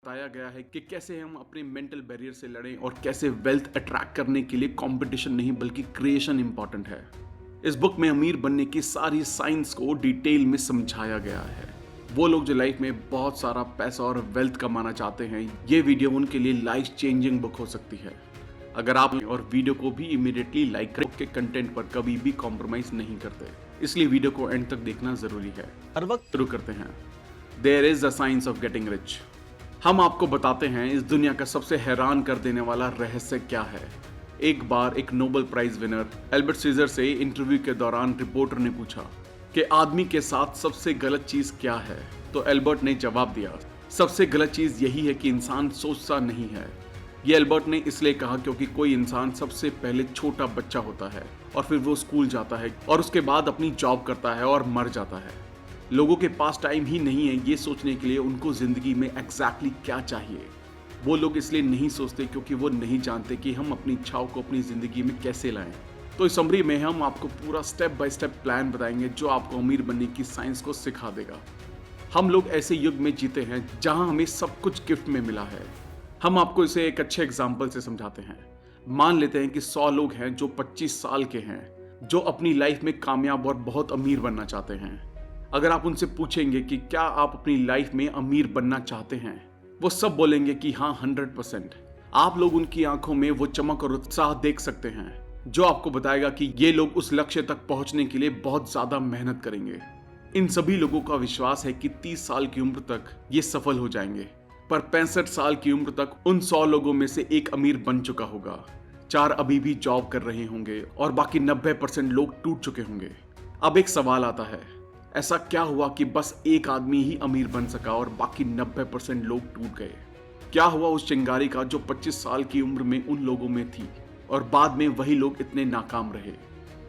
बताया गया है कि कैसे हम अपने मेंटल बैरियर से लड़ें और कैसे वेल्थ अट्रैक्ट करने के लिए कंपटीशन नहीं बल्कि क्रिएशन इंपॉर्टेंट है। इस बुक में अमीर बनने की सारी साइंस को डिटेल में समझाया गया है। वो लोग जो लाइफ में बहुत सारा पैसा और वेल्थ कमाना चाहते हैं, ये वीडियो उनके लिए लाइफ चेंजिंग बुक हो सकती है। अगर आप और वीडियो को भी इमीडिएटली लाइक करें, के कंटेंट पर कभी भी कॉम्प्रोमाइज नहीं करते, इसलिए वीडियो को एंड तक देखना जरूरी है। हर वक्त शुरू करते हैं। There is the science of getting rich. हम आपको बताते हैं इस दुनिया का सबसे हैरान कर देने वाला रहस्य क्या है। एक बार एक नोबेल प्राइज विनर एल्बर्ट सीजर से इंटरव्यू के दौरान रिपोर्टर ने पूछा कि आदमी के साथ सबसे गलत चीज क्या है, तो एल्बर्ट ने जवाब दिया, सबसे गलत चीज यही है कि इंसान सोचता नहीं है। ये एल्बर्ट ने इसलिए कहा क्योंकि कोई इंसान सबसे पहले छोटा बच्चा होता है और फिर वो स्कूल जाता है और उसके बाद अपनी जॉब करता है और मर जाता है। लोगों के पास टाइम ही नहीं है ये सोचने के लिए उनको जिंदगी में एग्जैक्टली क्या चाहिए। वो लोग इसलिए नहीं सोचते क्योंकि वो नहीं जानते कि हम अपनी इच्छाओं को अपनी जिंदगी में कैसे लाएं। तो इस समरी में हम आपको पूरा स्टेप बाय स्टेप प्लान बताएंगे जो आपको अमीर बनने की साइंस को सिखा देगा। हम लोग ऐसे युग में जीते हैं जहां हमें सब कुछ गिफ्ट में मिला है। हम आपको इसे एक अच्छे एग्जाम्पल से समझाते हैं। मान लेते हैं कि 100 लोग हैं जो 25 साल के हैं, जो अपनी लाइफ में कामयाब और बहुत अमीर बनना चाहते हैं। अगर आप उनसे पूछेंगे कि क्या आप अपनी लाइफ में अमीर बनना चाहते हैं, वो सब बोलेंगे कि हाँ 100%। आप लोग उनकी आंखों में वो चमक और उत्साह देख सकते हैं जो आपको बताएगा कि ये लोग उस लक्ष्य तक पहुंचने के लिए बहुत ज्यादा मेहनत करेंगे। इन सभी लोगों का विश्वास है कि 30 साल की उम्र तक ये सफल हो जाएंगे, पर 65 साल की उम्र तक उन 100 लोगों में से एक अमीर बन चुका होगा, 4 अभी भी जॉब कर रहे होंगे और बाकी 90% लोग टूट चुके होंगे। अब एक सवाल आता है, ऐसा क्या हुआ कि बस एक आदमी ही अमीर बन सका और बाकी 90% लोग टूट गए? क्या हुआ उस चिंगारी का जो 25 साल की उम्र में उन लोगों में थी और बाद में वही लोग इतने नाकाम रहे?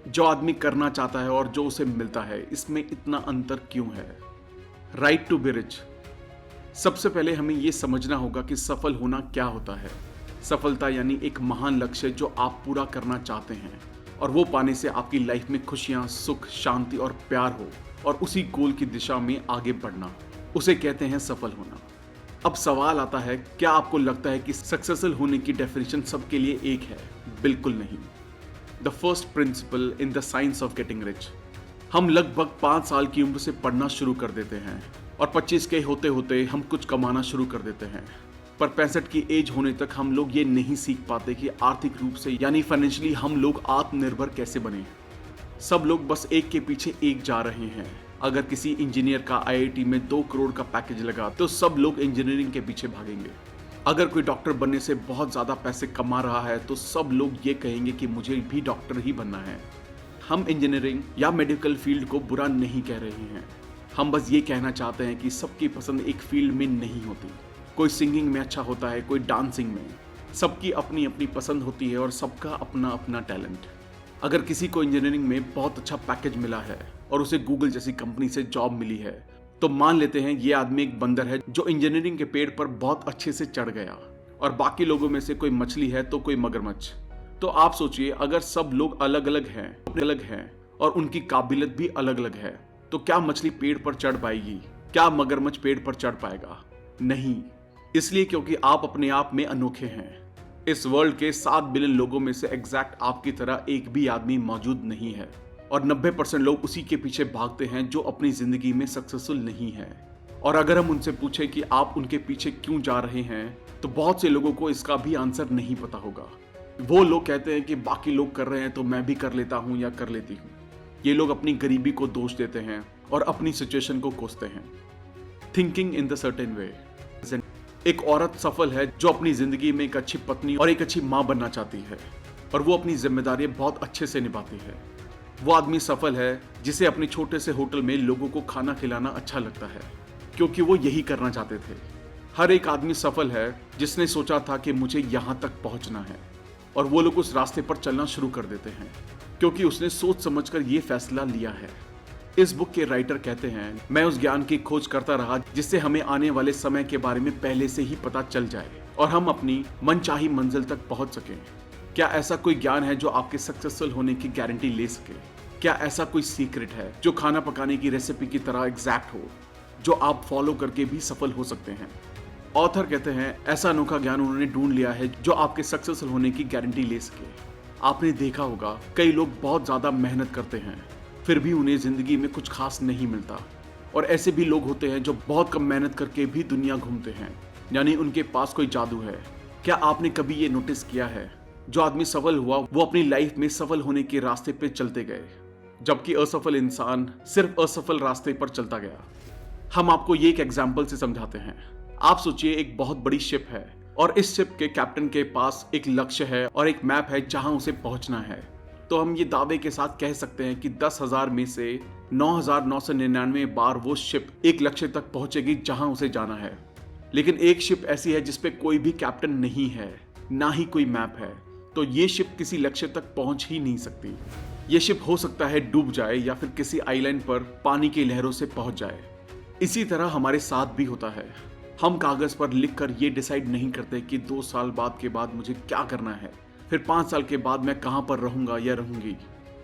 जो आदमी करना चाहता है और जो उसे मिलता है, इसमें इतना अंतर क्यों है? Right to be rich. सबसे पहले हमें यह समझना होगा कि सफल होना क्या होता है। सफलता यानी एक महान लक्ष्य जो आप पूरा करना चाहते हैं और वो पाने से आपकी लाइफ में खुशियां, सुख, शांति और प्यार हो और उसी गोल की दिशा में आगे बढ़ना, उसे कहते हैं सफल होना। अब सवाल आता है, क्या आपको लगता है कि सक्सेसफुल होने की डेफिनेशन सबके लिए एक है? बिल्कुल नहीं। The first principle in the science of getting rich. हम लगभग 5 साल की उम्र से पढ़ना शुरू कर देते हैं और 25 के होते होते हम कुछ कमाना शुरू कर देते हैं, पर 65 की एज होने तक हम लोग ये नहीं सीख पाते कि आर्थिक रूप से यानी फाइनेंशियली हम लोग आत्मनिर्भर कैसे बने। सब लोग बस एक के पीछे एक जा रहे हैं। अगर किसी इंजीनियर का आईआईटी में 2 करोड़ का पैकेज लगा तो सब लोग इंजीनियरिंग के पीछे भागेंगे। अगर कोई डॉक्टर बनने से बहुत ज्यादा पैसे कमा रहा है तो सब लोग ये कहेंगे कि मुझे भी डॉक्टर ही बनना है। हम इंजीनियरिंग या मेडिकल फील्ड को बुरा नहीं कह रहे हैं, हम बस ये कहना चाहते हैं कि सबकी पसंद एक फील्ड में नहीं होती। कोई सिंगिंग में अच्छा होता है, कोई डांसिंग में। सबकी अपनी अपनी पसंद होती है और सबका अपना अपना टैलेंट। अगर किसी को इंजीनियरिंग में बहुत अच्छा पैकेज मिला है और उसे गूगल जैसी कंपनी से जॉब मिली है, तो मान लेते हैं ये आदमी एक बंदर है जो इंजीनियरिंग के पेड़ पर बहुत अच्छे से चढ़ गया और बाकी लोगों में से कोई मछली है तो कोई मगरमच्छ। तो आप सोचिए, अगर सब लोग अलग अलग हैं और उनकी काबिलियत भी अलग अलग है, तो क्या मछली पेड़ पर चढ़ पाएगी? क्या मगरमच्छ पेड़ पर चढ़ पाएगा? नहीं। इसलिए क्योंकि आप अपने आप में अनोखे हैं। इस वर्ल्ड के 7 बिलियन लोगों में से एग्जैक्ट आपकी तरह एक भी आदमी मौजूद नहीं है और 90% लोग उसी के पीछे भागते हैं जो अपनी जिंदगी में सक्सेसफुल नहीं है। और अगर हम उनसे पूछें कि आप उनके पीछे क्यों जा रहे हैं, तो बहुत से लोगों को इसका भी आंसर नहीं पता होगा। वो लोग कहते हैं कि बाकी लोग कर रहे हैं तो मैं भी कर लेता हूं या कर लेती हूं। ये लोग अपनी गरीबी को दोष देते हैं और अपनी सिचुएशन को कोसते हैं। Thinking in the certain way. एक औरत सफल है जो अपनी जिंदगी में एक अच्छी पत्नी और एक अच्छी माँ बनना चाहती है और वो अपनी जिम्मेदारियां बहुत अच्छे से निभाती है। वो आदमी सफल है जिसे अपने छोटे से होटल में लोगों को खाना खिलाना अच्छा लगता है क्योंकि वो यही करना चाहते थे। हर एक आदमी सफल है जिसने सोचा था कि मुझे यहाँ तक पहुँचना है और वो लोग उस रास्ते पर चलना शुरू कर देते हैं क्योंकि उसने सोच समझकर ये फैसला लिया है। इस बुक के राइटर कहते हैं, मैं उस ज्ञान की खोज करता रहा जिससे हमें आने वाले समय के बारे में पहले से ही पता चल जाए और हम अपनी मनचाही मंजिल तक पहुंच सकें। क्या ऐसा कोई ज्ञान है जो आपके सक्सेसफुल होने की गारंटी ले सके? क्या ऐसा कोई सीक्रेट है जो खाना पकाने की रेसिपी की तरह एग्जैक्ट हो, जो आप फॉलो करके भी सफल हो सकते हैं? ऑथर कहते हैं ऐसा अनोखा ज्ञान उन्होंने ढूंढ लिया है जो आपके सक्सेसफुल होने की गारंटी ले सके। आपने देखा होगा कई लोग बहुत ज्यादा मेहनत करते हैं फिर भी उन्हें जिंदगी में कुछ खास नहीं मिलता, और ऐसे भी लोग होते हैं जो बहुत कम मेहनत करके भी दुनिया घूमते हैं, यानी उनके पास कोई जादू है। क्या आपने कभी ये नोटिस किया है, जो आदमी सफल हुआ वो अपनी लाइफ में सफल होने के रास्ते पे चलते गए, जबकि असफल इंसान सिर्फ असफल रास्ते पर चलता गया। हम आपको ये एक एग्जाम्पल से समझाते हैं। आप सोचिए एक बहुत बड़ी शिप है और इस शिप के कैप्टन के पास एक लक्ष्य है और एक मैप है जहां उसे पहुंचना है। तो हम ये दावे के साथ कह सकते हैं कि 10,000 में से 9,999 बार वो शिप एक लक्ष्य तक पहुंचेगी जहां उसे जाना है। लेकिन एक शिप ऐसी है जिसपे कोई भी कैप्टन नहीं है, ना ही कोई मैप है, तो ये शिप किसी लक्ष्य तक पहुंच ही नहीं सकती। ये शिप हो सकता है डूब जाए या फिर किसी आइलैंड पर पानी की लहरों से पहुंच जाए। इसी तरह हमारे साथ भी होता है। हम कागज पर लिखकर ये डिसाइड नहीं करते कि 2 साल बाद के बाद मुझे क्या करना है, फिर 5 साल के बाद मैं कहां पर रहूंगा या रहूंगी।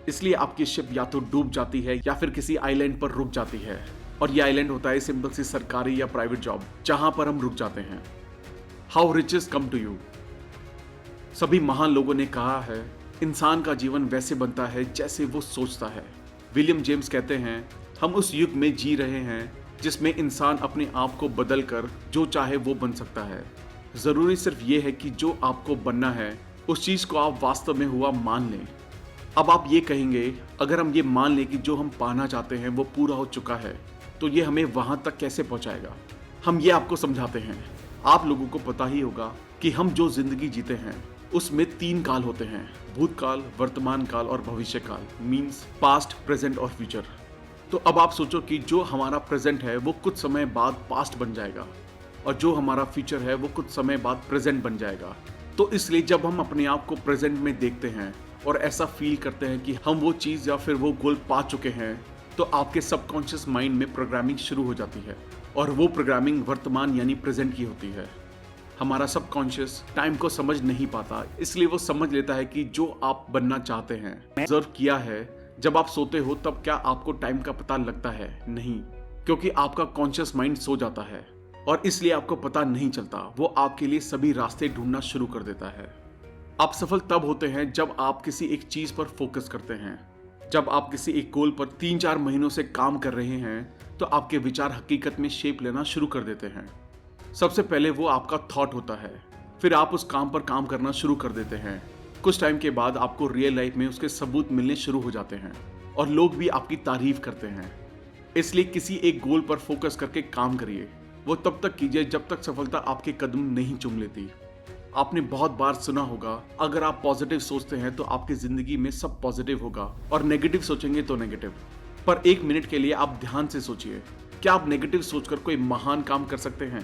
इसलिए आपकी शिप या तो डूब जाती है या फिर किसी आइलैंड पर रुक जाती है, और ये आइलैंड होता है सिंपल सी सरकारी या प्राइवेट जॉब जहां पर हम रुक जाते हैं। How riches come to you. सभी महान लोगों ने कहा है इंसान का जीवन वैसे बनता है जैसे वो सोचता है। विलियम जेम्स कहते हैं हम उस युग में जी रहे हैं जिसमें इंसान अपने आप को बदल कर जो चाहे वो बन सकता है। जरूरी सिर्फ ये है कि जो आपको बनना है उस चीज को आप वास्तव में हुआ मान लें। अब आप ये कहेंगे अगर हम ये मान लें कि जो हम पाना चाहते हैं वो पूरा हो चुका है तो ये हमें वहां तक कैसे पहुंचाएगा। हम ये आपको समझाते हैं। आप लोगों को पता ही होगा कि हम जो जिंदगी जीते हैं उसमें 3 काल होते हैं, भूतकाल, वर्तमान काल और भविष्य काल, मीन्स पास्ट, प्रेजेंट और फ्यूचर। तो अब आप सोचो कि जो हमारा प्रेजेंट है वो कुछ समय बाद पास्ट बन जाएगा और जो हमारा फ्यूचर है वो कुछ समय बाद प्रेजेंट बन जाएगा। तो इसलिए जब हम अपने आप को प्रेजेंट में देखते हैं और ऐसा फील करते हैं कि हम वो चीज़ या फिर वो गोल पा चुके हैं, तो आपके सबकॉन्शियस माइंड में प्रोग्रामिंग शुरू हो जाती है, और वो प्रोग्रामिंग वर्तमान यानी प्रेजेंट की होती है। हमारा सबकॉन्शियस टाइम को समझ नहीं पाता, इसलिए वो समझ लेता है कि जो आप बनना चाहते हैं। ऑब्जर्व किया है जब आप सोते हो तब क्या आपको टाइम का पता लगता है? नहीं, क्योंकि आपका कॉन्शियस माइंड सो जाता है और इसलिए आपको पता नहीं चलता। वो आपके लिए सभी रास्ते ढूंढना शुरू कर देता है। आप सफल तब होते हैं जब आप किसी एक चीज पर फोकस करते हैं। जब आप किसी एक गोल पर 3-4 महीनों से काम कर रहे हैं तो आपके विचार हकीकत में शेप लेना शुरू कर देते हैं। सबसे पहले वो आपका थॉट होता है, फिर आप उस काम पर काम करना शुरू कर देते हैं। कुछ टाइम के बाद आपको रियल लाइफ में उसके सबूत मिलने शुरू हो जाते हैं और लोग भी आपकी तारीफ करते हैं। इसलिए किसी एक गोल पर फोकस करके काम करिए। वो तब तक कीजिए जब तक सफलता आपके कदम नहीं चूम लेती। आपने बहुत बार सुना होगा अगर आप पॉजिटिव सोचते हैं तो आपकी जिंदगी में सब पॉजिटिव होगा और नेगेटिव सोचेंगे तो नेगेटिव। पर 1 मिनट के लिए आप ध्यान से सोचिए, क्या आप नेगेटिव सोचकर कोई महान काम कर सकते हैं?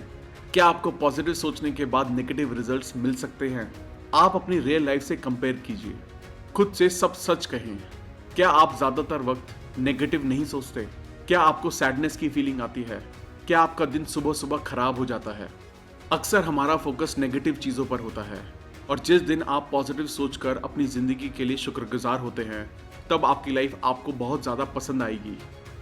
क्या आपको पॉजिटिव सोचने के बाद नेगेटिव रिजल्ट्स मिल सकते हैं? आप अपनी रियल लाइफ से कंपेयर कीजिए, खुद से सब सच कहें। क्या आप ज्यादातर वक्त नेगेटिव नहीं सोचते? क्या आपको सैडनेस की फीलिंग आती है? क्या आपका दिन सुबह सुबह खराब हो जाता है? अक्सर हमारा फोकस नेगेटिव चीजों पर होता है, और जिस दिन आप पॉजिटिव सोचकर अपनी जिंदगी के लिए शुक्रगुजार होते हैं तब आपकी लाइफ आपको बहुत ज्यादा पसंद आएगी।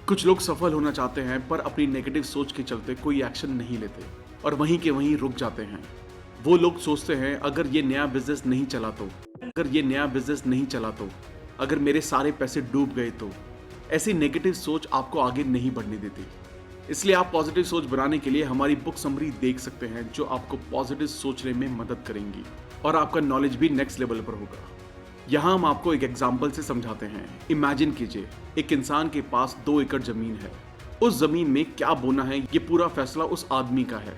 कुछ लोग सफल होना चाहते हैं पर अपनी नेगेटिव सोच के चलते कोई एक्शन नहीं लेते और वहीं के वहीं रुक जाते हैं। वो लोग सोचते हैं अगर ये नया बिजनेस नहीं चला तो, अगर ये नया बिजनेस नहीं चला तो, अगर मेरे सारे पैसे डूब गए तो। ऐसी नेगेटिव सोच आपको आगे नहीं बढ़ने देती। इसलिए आप पॉजिटिव सोच बनाने के लिए हमारी बुक समरी देख सकते हैं जो आपको पॉजिटिव सोचने में मदद करेंगी और आपका नॉलेज भी नेक्स्ट लेवल पर होगा। यहाँ हम आपको एक एग्जाम्पल से समझाते हैं। इमेजिन कीजिए एक इंसान के पास 2 एकड़ जमीन है। उस जमीन में क्या बोना है ये पूरा फैसला उस आदमी का है।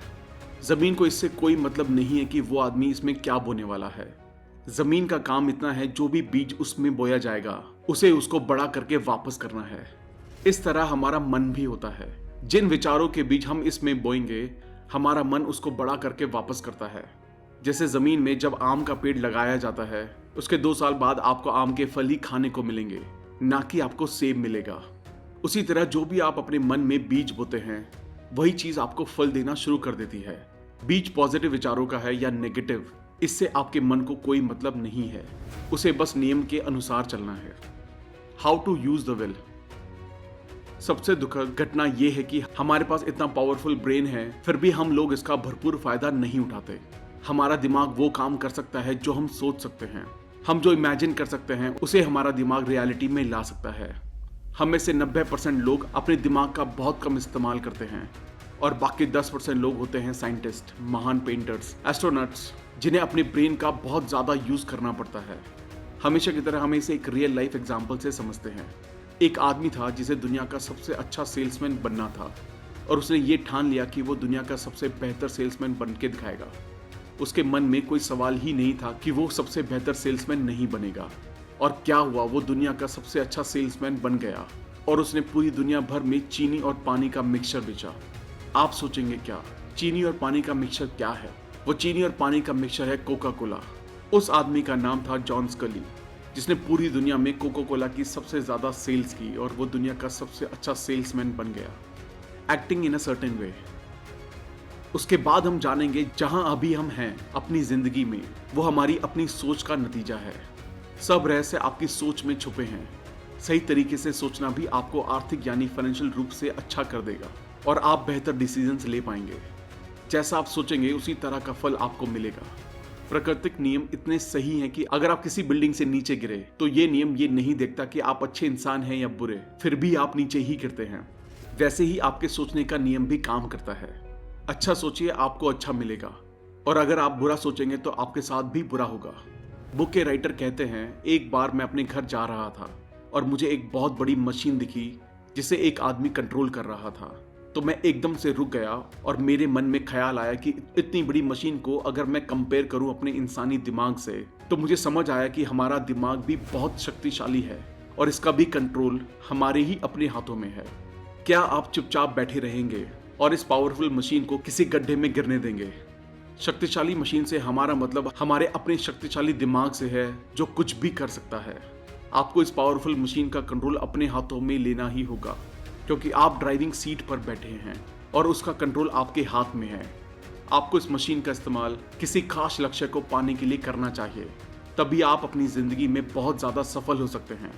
जमीन को इससे कोई मतलब नहीं है कि वो आदमी इसमें क्या बोने वाला है। जमीन का काम इतना है जो भी बीज उसमें बोया जाएगा उसे उसको बड़ा करके वापस करना है। इस तरह हमारा मन भी होता है। जिन विचारों के बीज हम इसमें बोएंगे हमारा मन उसको बड़ा करके वापस करता है। जैसे जमीन में जब आम का पेड़ लगाया जाता है उसके 2 साल बाद आपको आम के फल ही खाने को मिलेंगे, ना कि आपको सेब मिलेगा। उसी तरह जो भी आप अपने मन में बीज बोते हैं वही चीज आपको फल देना शुरू कर देती है। बीज पॉजिटिव विचारों का है या नेगेटिव, इससे आपके मन को कोई मतलब नहीं है। उसे बस नियम के अनुसार चलना है। How to use the will. सबसे दुखद घटना यह है कि हमारे पास इतना पावरफुल ब्रेन है, फिर भी हम लोग इसका भरपूर फायदा नहीं उठाते। हमारा दिमाग वो काम कर सकता है जो हम सोच सकते हैं। हम जो इमेजिन कर सकते हैं उसे हमारा दिमाग रियलिटी में ला सकता है। हम में से 90% लोग अपने दिमाग का बहुत कम इस्तेमाल करते हैं और बाकी 10% लोग होते हैं साइंटिस्ट, महान पेंटर्स, एस्ट्रोनॉट्स, जिन्हें अपने ब्रेन का बहुत ज़्यादा यूज़ करना पड़ता है। हमेशा की तरह हम इसे एक रियल लाइफ एग्जाम्पल से समझते हैं। एक आदमी था जिसे दुनिया का सबसे अच्छा सेल्समैन बनना था और उसने ये ठान लिया कि वो दुनिया का सबसे बेहतर सेल्समैन बन के दिखाएगा। उसके मन में कोई सवाल ही नहीं था कि वो सबसे बेहतर सेल्समैन नहीं बनेगा। और क्या हुआ, वो दुनिया का सबसे अच्छा सेल्समैन बन गया और उसने पूरी दुनिया भर में चीनी और पानी का मिक्सचर बेचा। आप सोचेंगे क्या, चीनी और पानी का मिक्सचर क्या है? वो चीनी और पानी का मिक्सचर है कोका कोला। उस आदमी का नाम था जॉन स्कली, जिसने पूरी दुनिया में कोका कोला की सबसे ज्यादा सेल्स की और वो दुनिया का सबसे अच्छा सेल्समैन बन गया, acting in a certain way. उसके बाद हम जानेंगे जहां अभी हम हैं अपनी जिंदगी में, वो हमारी अपनी सोच का नतीजा है। सब रहस्य आपकी सोच में छुपे हैं। सही तरीके से सोचना भी आपको आर्थिक यानी फाइनेंशियल रूप से अच्छा कर देगा और आप बेहतर डिसीजंस ले पाएंगे। जैसा आप सोचेंगे उसी तरह का फल आपको मिलेगा। प्राकृतिक नियम इतने सही हैं कि अगर आप किसी बिल्डिंग से नीचे गिरे तो ये नियम ये नहीं देखता कि आप अच्छे इंसान हैं या बुरे, फिर भी आप नीचे ही गिरते हैं। वैसे ही आपके सोचने का नियम भी काम करता है। अच्छा सोचिए, आपको अच्छा मिलेगा, और अगर आप बुरा सोचेंगे तो आपके साथ भी बुरा होगा। बुक के राइटर कहते हैं, एक बार मैं अपने घर जा रहा था और मुझे एक बहुत बड़ी मशीन दिखी जिसे एक आदमी कंट्रोल कर रहा था। तो मैं एकदम से रुक गया और मेरे मन में ख्याल आया कि इतनी बड़ी मशीन को अगर मैं कंपेयर करूं अपने इंसानी दिमाग से, तो मुझे समझ आया कि हमारा दिमाग भी बहुत शक्तिशाली है और इसका भी कंट्रोल हमारे ही अपने हाथों में है। क्या आप चुपचाप बैठे रहेंगे और इस पावरफुल मशीन को किसी गड्ढे में गिरने देंगे? शक्तिशाली मशीन से हमारा मतलब हमारे अपने शक्तिशाली दिमाग से है, जो कुछ भी कर सकता है। आपको इस पावरफुल मशीन का कंट्रोल अपने हाथों में लेना ही होगा, क्योंकि आप ड्राइविंग सीट पर बैठे हैं और उसका कंट्रोल आपके हाथ में है। आपको इस मशीन का इस्तेमाल किसी खास लक्ष्य को पाने के लिए करना चाहिए, तभी आप अपनी जिंदगी में बहुत ज्यादा सफल हो सकते हैं।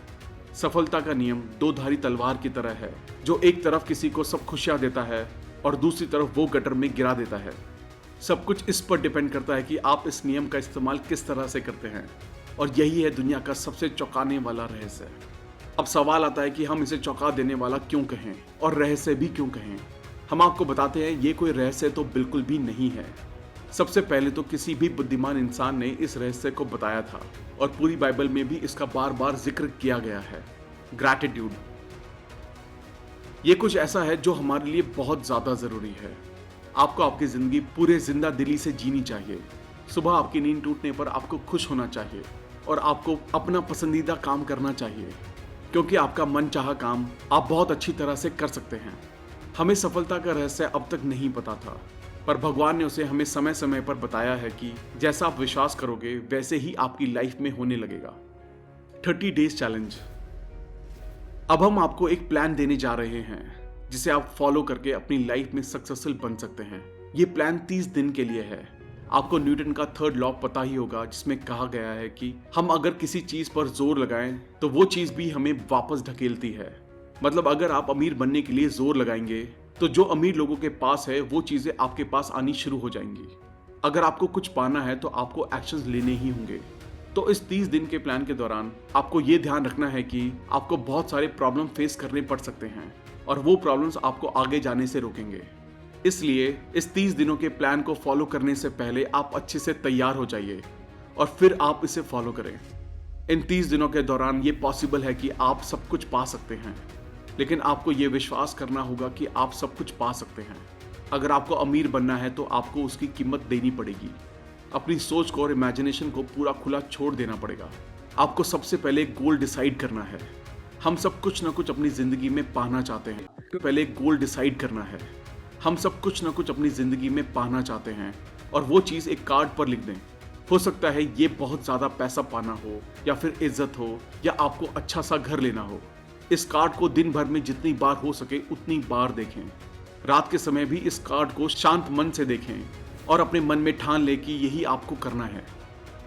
सफलता का नियम दो धारी तलवार की तरह है, जो एक तरफ किसी को सब खुशियां देता है और दूसरी तरफ वो गटर में गिरा देता है। सब कुछ इस पर डिपेंड करता है कि आप इस नियम का इस्तेमाल किस तरह से करते हैं, और यही है दुनिया का सबसे चौंकाने वाला रहस्य। अब सवाल आता है कि हम इसे चौंका देने वाला क्यों कहें और रहस्य भी क्यों कहें। हम आपको बताते हैं, ये कोई रहस्य तो बिल्कुल भी नहीं है। सबसे पहले तो किसी भी बुद्धिमान इंसान ने इस रहस्य को बताया था और पूरी बाइबल में भी इसका बार बार जिक्र किया गया है। ग्रैटिट्यूड। ये कुछ ऐसा है जो हमारे लिए बहुत ज्यादा जरूरी है। आपको आपकी जिंदगी पूरे जिंदा दिली से जीनी चाहिए। सुबह आपकी नींद टूटने पर आपको खुश होना चाहिए और आपको अपना पसंदीदा काम करना चाहिए, क्योंकि आपका मनचाहा काम आप बहुत अच्छी तरह से कर सकते हैं। हमें सफलता का रहस्य अब तक नहीं पता था, पर भगवान ने उसे हमें समय समय पर बताया है कि जैसा आप विश्वास करोगे वैसे ही आपकी लाइफ में होने लगेगा। 30 डेज चैलेंज। अब हम आपको एक प्लान देने जा रहे हैं जिसे आप फॉलो करके अपनी लाइफ में सक्सेसफुल बन सकते हैं। ये प्लान 30 दिन के लिए है। आपको न्यूटन का 3rd लॉ पता ही होगा, जिसमें कहा गया है कि हम अगर किसी चीज पर जोर लगाएं तो वो चीज भी हमें वापस ढकेलती है। मतलब अगर आप अमीर बनने के लिए जोर लगाएंगे तो जो अमीर लोगों के पास है वो चीजें आपके पास आनी शुरू हो जाएंगी। अगर आपको कुछ पाना है तो आपको एक्शंस लेने ही होंगे। तो इस 30 दिन के प्लान के दौरान आपको ये ध्यान रखना है कि आपको बहुत सारे प्रॉब्लम फेस करने पड़ सकते हैं और वो प्रॉब्लम्स आपको आगे जाने से रोकेंगे। इसलिए इस 30 दिनों के प्लान को फॉलो करने से पहले आप अच्छे से तैयार हो जाइए और फिर आप इसे फॉलो करें। इन 30 दिनों के दौरान ये पॉसिबल है कि आप सब कुछ पा सकते हैं, लेकिन आपको ये विश्वास करना होगा कि आप सब कुछ पा सकते हैं। अगर आपको अमीर बनना है तो आपको उसकी कीमत देनी पड़ेगी। अपनी सोच को और इमेजिनेशन को पूरा खुला छोड़ देना पड़ेगा। आपको सबसे पहले गोल डिसाइड करना है। हम सब कुछ ना कुछ अपनी जिंदगी में पाना चाहते हैं, तो पहले गोल डिसाइड करना है। हम सब कुछ ना कुछ अपनी जिंदगी में पाना चाहते हैं और वो चीज़ एक कार्ड पर लिख दें। हो सकता है ये बहुत ज़्यादा पैसा पाना हो, या फिर इज्जत हो, या आपको अच्छा सा घर लेना हो। इस कार्ड को दिन भर में जितनी बार हो सके उतनी बार देखें। रात के समय भी इस कार्ड को शांत मन से देखें और अपने मन में ठान लें कि यही आपको करना है।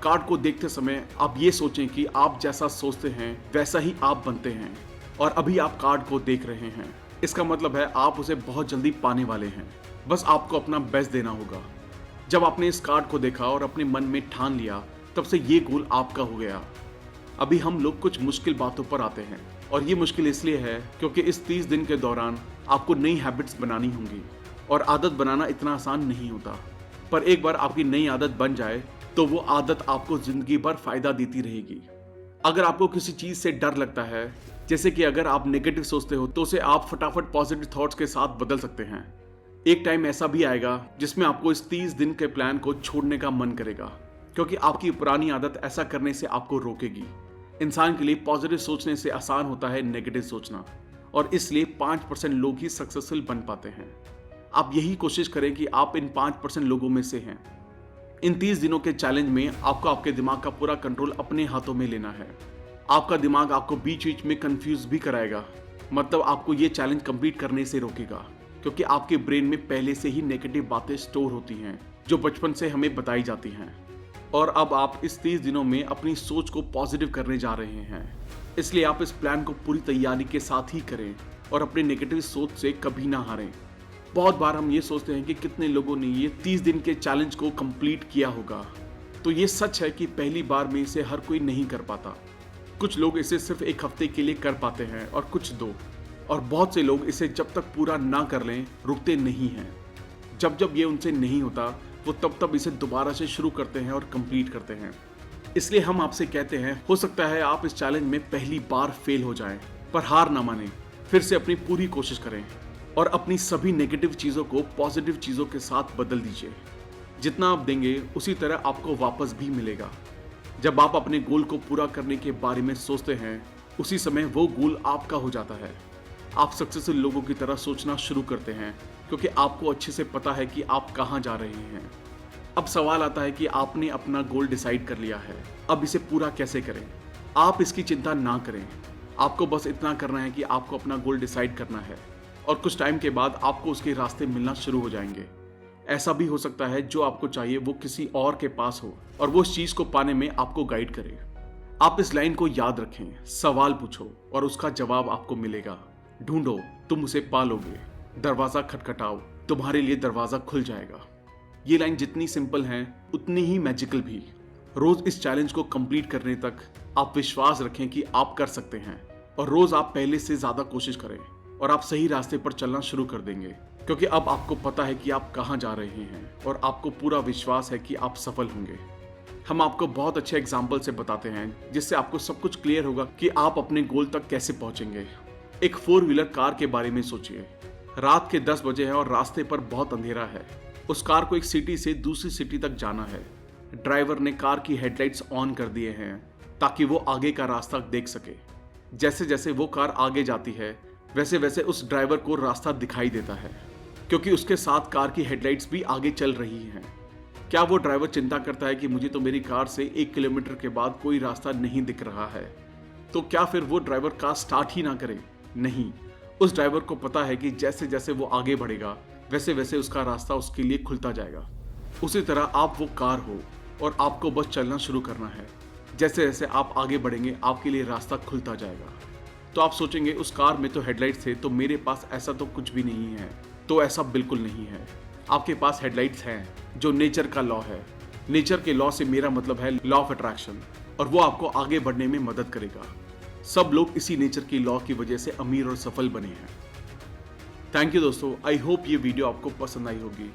कार्ड को देखते समय आप ये सोचें कि आप जैसा सोचते हैं वैसा ही आप बनते हैं, और अभी आप कार्ड को देख रहे हैं। इसका मतलब है आप उसे बहुत जल्दी पाने वाले हैं। बस आपको अपना बेस्ट देना होगा। जब आपने इस कार्ड को देखा और अपने मन में ठान लिया, तब से ये गोल आपका हो गया। अभी हम लोग कुछ मुश्किल बातों पर आते हैं, और ये मुश्किल इसलिए है क्योंकि इस 30 दिन के दौरान आपको नई हैबिट्स बनानी होंगी, और आदत बनाना इतना आसान नहीं होता। पर एक बार आपकी नई आदत बन जाए तो वो आदत आपको जिंदगी भर फायदा देती रहेगी। अगर आपको किसी चीज से डर लगता है, जैसे कि अगर आप नेगेटिव सोचते हो, तो उसे आप फटाफट पॉजिटिव थॉट्स के साथ बदल सकते हैं। एक टाइम ऐसा भी आएगा जिसमें आपको इस 30 दिन के प्लान को छोड़ने का मन करेगा, क्योंकि आपकी पुरानी आदत ऐसा करने से आपको रोकेगी। इंसान के लिए पॉजिटिव सोचने से आसान होता है नेगेटिव सोचना, और इसलिए 5% लोग ही सक्सेसफुल बन पाते हैं। आप यही कोशिश करें कि आप इन 5% लोगों में से हैं। इन 30 दिनों के चैलेंज में आपको आपके दिमाग का पूरा कंट्रोल अपने हाथों में लेना है। आपका दिमाग आपको बीच बीच में कंफ्यूज भी कराएगा, मतलब आपको ये चैलेंज कंप्लीट करने से रोकेगा, क्योंकि आपके ब्रेन में पहले से ही नेगेटिव बातें स्टोर होती हैं जो बचपन से हमें बताई जाती हैं। और अब आप इस 30 दिनों में अपनी सोच को पॉजिटिव करने जा रहे हैं, इसलिए आप इस प्लान को पूरी तैयारी के साथ ही करें और अपने नेगेटिव सोच से कभी ना हारें। बहुत बार हम ये सोचते हैं कि कितने लोगों ने ये 30 दिन के चैलेंज को कंप्लीट किया होगा। तो ये सच है कि पहली बार में इसे हर कोई नहीं कर पाता। कुछ लोग इसे सिर्फ एक हफ्ते के लिए कर पाते हैं और कुछ 2, और बहुत से लोग इसे जब तक पूरा ना कर लें रुकते नहीं हैं। जब जब ये उनसे नहीं होता, वो तब इसे दोबारा से शुरू करते हैं और कंप्लीट करते हैं। इसलिए हम आपसे कहते हैं, हो सकता है आप इस चैलेंज में पहली बार फेल हो जाएं, पर हार ना मानें, फिर से अपनी पूरी कोशिश करें और अपनी सभी नेगेटिव चीज़ों को पॉजिटिव चीज़ों के साथ बदल दीजिए। जितना आप देंगे उसी तरह आपको वापस भी मिलेगा। जब आप अपने गोल को पूरा करने के बारे में सोचते हैं, उसी समय वो गोल आपका हो जाता है। आप सक्सेसफुल लोगों की तरह सोचना शुरू करते हैं, क्योंकि आपको अच्छे से पता है कि आप कहाँ जा रहे हैं। अब सवाल आता है कि आपने अपना गोल डिसाइड कर लिया है, अब इसे पूरा कैसे करें। आप इसकी चिंता ना करें, आपको बस इतना करना है कि आपको अपना गोल डिसाइड करना है, और कुछ टाइम के बाद आपको उसके रास्ते मिलना शुरू हो जाएंगे। ऐसा भी हो सकता है जो आपको चाहिए वो किसी और के पास हो, और वो उस चीज को पाने में आपको गाइड करे। आप इस लाइन को याद रखें, सवाल पूछो और उसका जवाब आपको मिलेगा। ढूंढो, तुम उसे पालोगे। दरवाजा खटखटाओ, तुम्हारे लिए दरवाजा खुल जाएगा। ये लाइन जितनी सिंपल है उतनी ही मैजिकल भी। रोज इस चैलेंज को कंप्लीट करने तक आप विश्वास रखें कि आप कर सकते हैं, और रोज आप पहले से ज्यादा कोशिश करें और आप सही रास्ते पर चलना शुरू कर देंगे, क्योंकि अब आपको पता है कि आप कहाँ जा रहे हैं और आपको पूरा विश्वास है कि आप सफल होंगे। हम आपको बहुत अच्छे एग्जाम्पल से बताते हैं, जिससे आपको सब कुछ क्लियर होगा कि आप अपने गोल तक कैसे पहुंचेंगे। एक 4 व्हीलर कार के बारे में सोचिए। रात के 10 बजे है और रास्ते पर बहुत अंधेरा है। उस कार को एक सिटी से दूसरी सिटी तक जाना है। ड्राइवर ने कार की हेडलाइट्स ऑन कर दिए हैं ताकि वो आगे का रास्ता देख सके। जैसे जैसे वो कार आगे जाती है, वैसे वैसे उस ड्राइवर को रास्ता दिखाई देता है, क्योंकि उसके साथ कार की हेडलाइट्स भी आगे चल रही हैं। क्या वो ड्राइवर चिंता करता है कि मुझे तो मेरी कार से 1 किलोमीटर के बाद कोई रास्ता नहीं दिख रहा है? तो क्या फिर वो ड्राइवर कार स्टार्ट ही ना करे? नहीं, उस ड्राइवर को पता है कि जैसे जैसे वो आगे बढ़ेगा, वैसे वैसे उसका रास्ता उसके लिए खुलता जाएगा। उसी तरह आप वो कार हो और आपको बस चलना शुरू करना है। जैसे जैसे आप आगे बढ़ेंगे, आपके लिए रास्ता खुलता जाएगा। तो आप सोचेंगे, उस कार में तो हेडलाइट्स थे, तो मेरे पास ऐसा तो कुछ भी नहीं है। तो ऐसा बिल्कुल नहीं है। आपके पास हेडलाइट्स हैं, जो नेचर का लॉ है। नेचर के लॉ से मेरा मतलब है लॉ ऑफ अट्रैक्शन, और वो आपको आगे बढ़ने में मदद करेगा। सब लोग इसी नेचर की लॉ की वजह से अमीर और सफल बने हैं। थैंक यू दोस्तों, आई होप ये वीडियो आपको पसंद आई होगी।